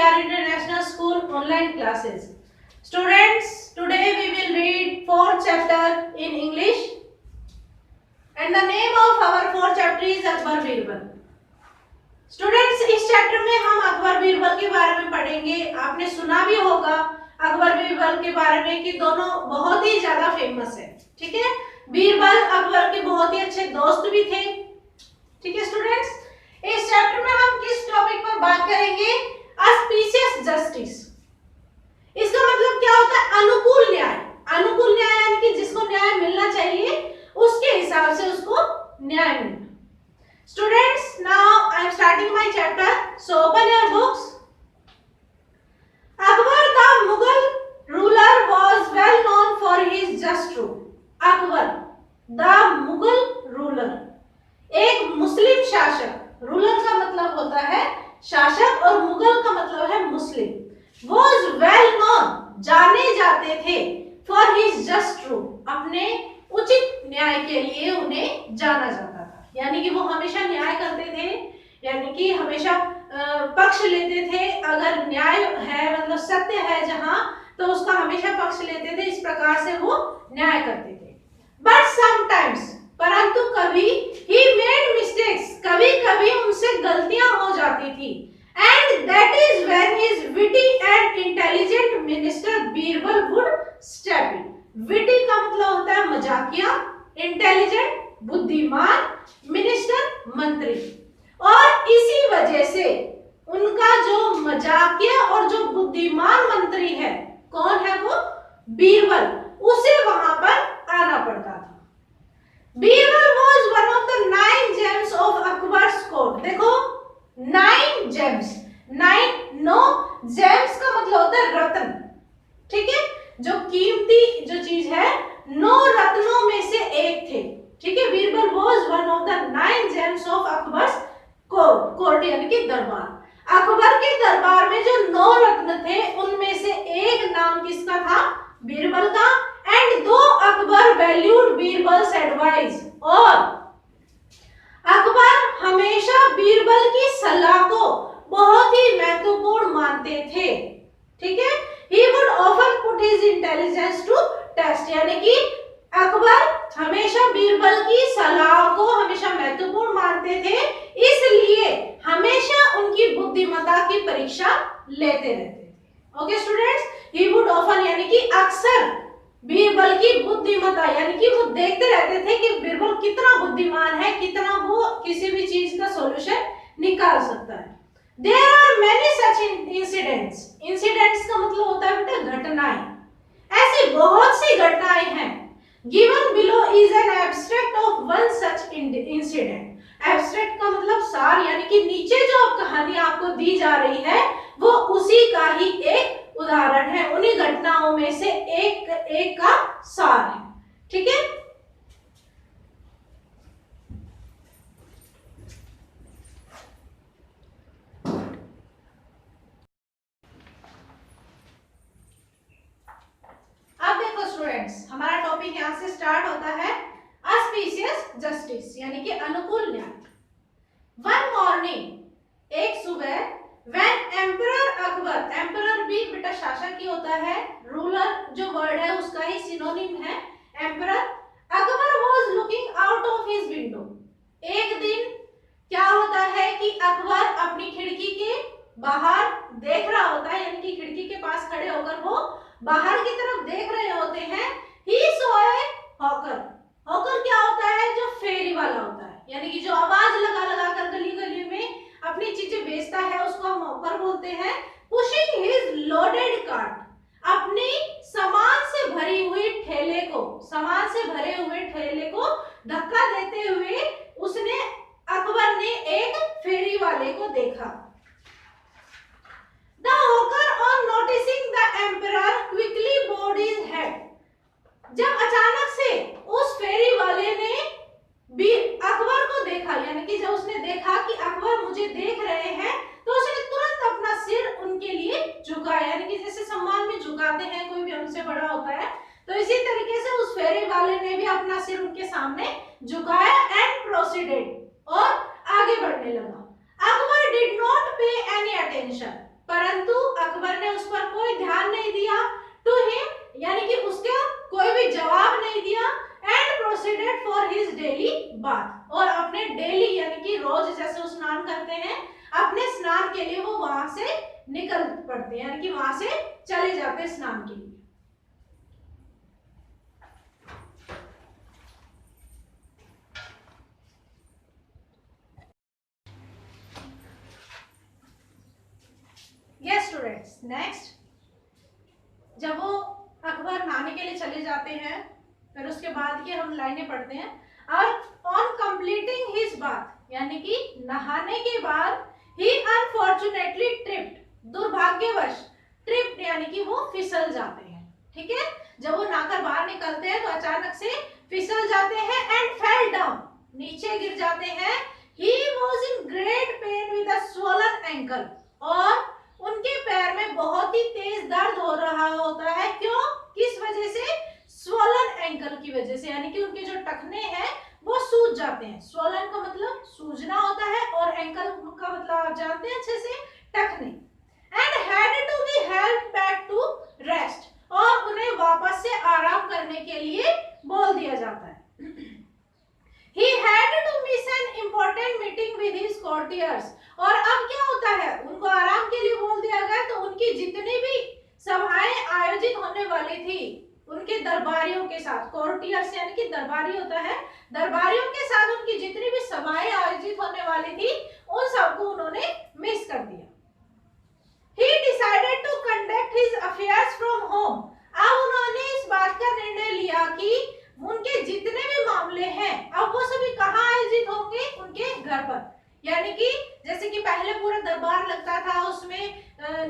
CR International School online classes. Students, today we will read fourth chapter in English, and the name of our fourth chapter is Akbar Birbal. Students, इस chapter में हम अकबर बीरबल के बारे में पढ़ेंगे. आपने सुना भी होगा अकबर बीरबल के बारे में कि दोनों बहुत ही ज्यादा फेमस है. ठीक है, बीरबल अकबर के बहुत ही अच्छे दोस्त भी थे. ठीक है स्टूडेंट्स, इस चैप्टर में हम किस टॉपिक पर बात करेंगे? Auspicious justice. इसका मतलब क्या होता है? अनुकूल न्याय. अनुकूल न्याय यानी कि जिसको न्याय मिलना चाहिए उसके हिसाब से उसको न्याय मिलना. Students, now I am starting my chapter. So open your books. Akbar the Mughal ruler was well known for his just rule. Akbar the Mughal ruler, एक मुस्लिम शासक. रूलर का मतलब होता है शासक और मुगल का मतलब है मुस्लिम. was well known, जाने जाते थे, for his just rule, अपने उचित न्याय के लिए उन्हें जाना जाता था. यानी कि वो हमेशा न्याय करते थे, यानी कि हमेशा पक्ष लेते थे. अगर न्याय है मतलब सत्य है जहां, तो उसका हमेशा पक्ष लेते थे. इस प्रकार से वो न्याय करते थे. बट समटाइम्स, परंतु कभी he made mistakes, कभी कभी उनसे गलतियां हो जाती थी. And that is when his witty and intelligent minister Birbal would step in. witty का मतलब होता है मजाकिया, इंटेलिजेंट बुद्धिमान, मिनिस्टर मंत्री. और इसी वजह से उनका जो मजाकिया और जो बुद्धिमान मंत्री है, कौन है वो? बीरबल. उसे वहां पर आना पड़ता था. Birbal was one of the 9 gems of Akbar's court. देखो 9 gems, 9 gems का मतलब होता है रत्न. ठीक है, जो कीमती जो चीज है, 9 रत्नों में से एक थे. ठीक है, Birbal was one of the 9 gems of Akbar's court यानी कि दरबार. अकबर के दरबार में जो 9 रत्न थे उनमें से एक नाम किसका था? बीरबल का. एंड दो अकबर वैल्यूड बीरबल्स एडवाइस, और अकबर हमेशा बीरबल की सलाह को बहुत ही महत्वपूर्ण मानते थे. ठीक है, he would often put his intelligence to test, यानी कि अकबर हमेशा बीरबल की सलाह को हमेशा महत्वपूर्ण मानते थे, इसलिए हमेशा उनकी बुद्धिमत्ता की परीक्षा लेते रहते थे. Okay students, he would often यानी कि अक्सर बीरबल की बुद्धिमत्ता, यानी कि वो देखते रहते थे कि बीरबल कितना बुद्धिमान है, कितना वो किसी भी चीज का सॉल्यूशन निकाल सकता है. There are many such incidents. Incidents का मतलब होता है बेटा घटनाएं. ऐसी बहुत सी घटनाएं हैं. Given below is an abstract of one such incident. Abstract का मतलब सार, यानी कि नीचे जो कहानी आपको दी जा रही है वो उसी का ही एक उदाहरण है. उन्हीं घटनाओं में से एक का सार है. ठीक है, अब देखो स्टूडेंट्स, हमारा टॉपिक यहां से स्टार्ट होता है ऑस्पिशियस जस्टिस यानी कि अनुकूल न्याय. वन मॉर्निंग, एक सुबह, व्हेन एम्परर अकबर, एम्परर भी बेटा शासक ही होता है, रूलर जो वर्ड है उसका ही सिनोनिम है emperor. Akbar was looking out of his window. एक दिन क्या होता है कि अकबर अपनी खिड़की के बाहर देख रहा होता है, यानी कि खिड़की के पास खड़े होकर वो बाहर की तरफ देख रहे होते हैं. He saw a hawker. Hawker क्या होता है? जो फेरी वाला होता है, यानी कि जो आवाज लगा लगा कर गली गली में अपनी चीजें बेचता है, उसको हम हॉकर बोलते हैं. पुशिंग हिज लोडेड कार्ट, अपनी सामान से भरी हुई ठेले को, सामान से भरे हुए ठेले को धक्का देते हुए उसने, अकबर ने एक फेरी वाले को देखा. The hawker on noticing the emperor quickly bowed his head. जब अचानक से उस फेरी वाले ने भी अकबर को देखा, यानी कि जब उसने देखा कि अकबर मुझे देख रहे हैं, तो उसने तुरंत अपना सिर उनके लिए झुकाया, यानी कि जैसे सम्मान में झुकाते हैं, कोई भी हमसे बड़ा होता है, तो इसी तरीके से उस फेरी वाले ने भी अपना सिर उनके सामने झुकाया. एंड प्रोसीडेड, और आगे बढ़ने लगा. अकबर डिड नॉट पे एनी अटेंशन. परंतु अकबर ने उस पर कोई ध्यान नहीं दिया। टू हिम यानी कि उसका कोई भी जवाब नहीं दिया। And proceeded for his daily bath, और अपने डेली यानी कि रोज जैसे वो स्नान करते हैं, अपने स्नान के लिए वो वहां से निकल पड़ते हैं, यानी कि वहां से चले जाते हैं स्नान के लिए। यस स्टूडेंट्स, नेक्स्ट, जब वो अकबर नहाने के लिए चले जाते हैं, फिर उसके बाद की हम लाइनें पढ़ते हैं। और ऑन कंप्लीटिंग हिज बाथ यानी कि नहाने के बाद ही अनफॉर्चुनेटली ट्रिप्ड, दुर्भाग्यवश, ट्रिप्ड यानी कि वो फिसल जाते हैं। ठीक है, जब वो नहाकर बाहर निकलते हैं तो अचानक से फिसल जाते हैं। एंड फेल डाउन, नीचे गिर जाते हैं। He was in great pain with a swollen ankle, और उनके पैर में बहुत ही तेज दर्द हो रहा होता है। क्यों, किस वजह से? स्वॉलन एंकल की वजह से, यानी कि उनके जो टखने हैं वो सूज जाते हैं। स्वॉलन का मतलब सूजना होता है, और एंकल का मतलब आप जानते हैं अच्छे से, टखने। And had to be helped back to rest, और उन्हें वापस से आराम करने के लिए बोल दिया जाता है। He had to miss an important meeting with his courtiers, और अब क्या होता है, उनको आराम के लिए बोल दिया गया, तो उनकी जितनी भी सभाएं आयोजित होने वाली थी उनके दरबारियों के साथ, कोर्टियर्स यानी कि दरबारी होता है, दरबारियों के साथ उनकी जितनी भी सभाएं आयोजित होने वाली थी उन सबको उन्होंने मिस कर दिया। He decided to conduct his affairs from home, अब उन्होंने इस बात का निर्णय लिया कि उनके जितने भी मामले हैं अब वो सभी कहाँ आयोजित होंगे, उनके घर पर। यानी कि जैसे कि पहले पूरा दरबार लगता था, उसमें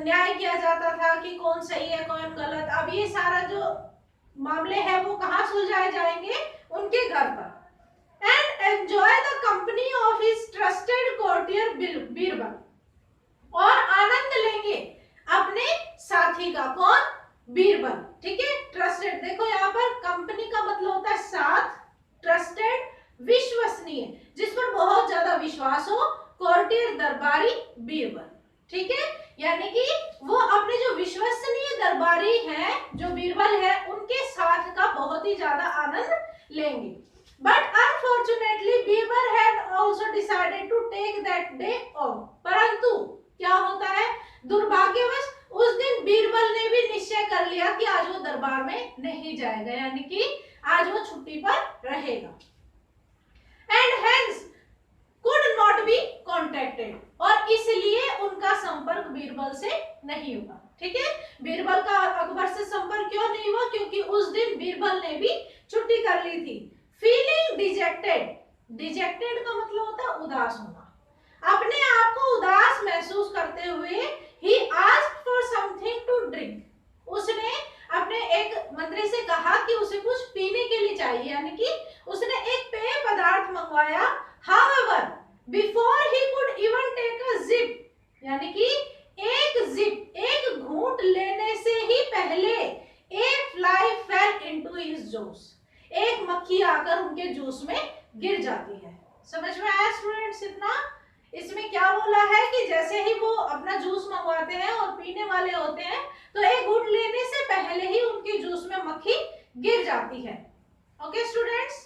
न्याय किया जाता था कि कौन सही है कौन गलत, अब ये सारा जो मामले हैं वो कहाँ सुलझाए जाएंगे, उनके घर पर। And enjoy the company of his trusted courtier Birbal, और आनंद लेंगे अपने साथी का, कौन? बीरबल। ठीक है, ट्रस्टेड, देखो यहाँ पर कंपनी का मतलब होता है साथ, ट्रस्टेड विश्वसनीय, जिस पर बहुत ज्यादा विश्वास हो, कोर्टियर दरबारी, बीरबल। ठीक है, यानी कि वो अपने जो विश्वसनीय दरबारी हैं, जो बीरबल है, उनके साथ का बहुत ही ज्यादा आनंद लेंगे। But unfortunately Birbal had also decided to take that day off, परंतु क्या होता है, दुर्भाग्यवश उस दिन बीरबल ने भी निश्चय कर लिया कि आज वो दरबार में नहीं जाएगा, यानी कि आज वो छुट्टी पर रहेगा। And hence could not be contacted, और इसलिए उनका संपर्क बीरबल से नहीं हुआ। ठीक है, बीरबल का अकबर से संपर्क क्यों नहीं हुआ? क्योंकि उस दिन बीरबल ने भी छुट्टी कर ली थी। फीलिंग डिजेक्टेड, डिजेक्टेड का मतलब होता है उदास होना, अपने आप को उदास महसूस करते हुए he asked for something to drink, उसने अपने एक मंत्री से कहा कि उसे कुछ पीने के लिए चाहिए, यानी कि उसने एक पेय पदार्थ मंगवाया। However before he could even take a sip, यानी कि एक जिप, एक घूंट लेने से ही पहले a fly fell into his juice, एक मक्खी आकर उनके जूस में गिर जाती है। समझ में आया स्टूडेंट्स इतना? इसमें क्या बोला है कि जैसे ही वो अपना जूस मंगवाते हैं और पीने वाले होते हैं, तो एक घूंट लेने से पहले ही उनके जूस में मक्खी गिर जाती है। Okay students.